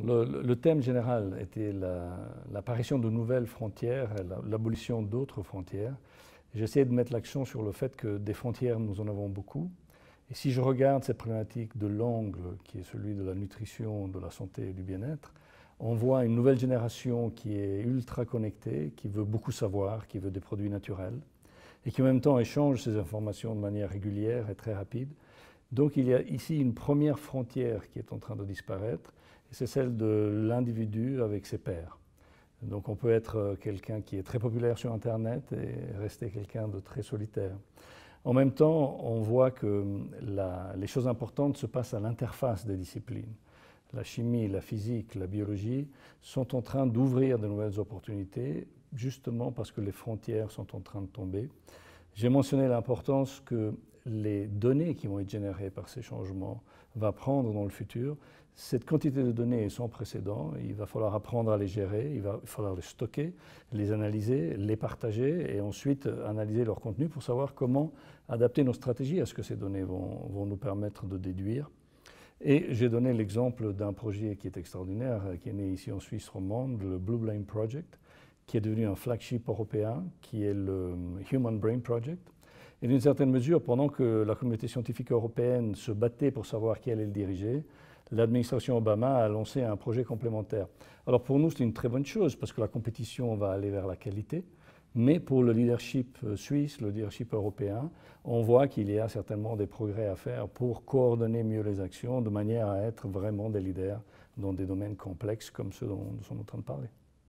Le thème général était l'apparition de nouvelles frontières et l'abolition d'autres frontières. J'essaie de mettre l'accent sur le fait que des frontières, nous en avons beaucoup. Et si je regarde cette problématique de l'angle, qui est celui de la nutrition, de la santé et du bien-être, on voit une nouvelle génération qui est ultra connectée, qui veut beaucoup savoir, qui veut des produits naturels, et qui en même temps échange ces informations de manière régulière et très rapide. Donc il y a ici une première frontière qui est en train de disparaître, et c'est celle de l'individu avec ses pairs. Donc on peut être quelqu'un qui est très populaire sur Internet et rester quelqu'un de très solitaire. En même temps, on voit que les choses importantes se passent à l'interface des disciplines. La chimie, la physique, la biologie sont en train d'ouvrir de nouvelles opportunités, justement parce que les frontières sont en train de tomber. J'ai mentionné l'importance que les données qui vont être générées par ces changements vont prendre dans le futur. Cette quantité de données est sans précédent. Il va falloir apprendre à les gérer, il va falloir les stocker, les analyser, les partager et ensuite analyser leur contenu pour savoir comment adapter nos stratégies à ce que ces données vont nous permettre de déduire. Et j'ai donné l'exemple d'un projet qui est extraordinaire, qui est né ici en Suisse romande, le Blue Brain Project, qui est devenu un flagship européen, qui est le Human Brain Project. Et d'une certaine mesure, pendant que la communauté scientifique européenne se battait pour savoir qui allait le diriger, l'administration Obama a lancé un projet complémentaire. Alors pour nous, c'est une très bonne chose, parce que la compétition va aller vers la qualité. Mais pour le leadership suisse, le leadership européen, on voit qu'il y a certainement des progrès à faire pour coordonner mieux les actions de manière à être vraiment des leaders dans des domaines complexes comme ceux dont nous sommes en train de parler.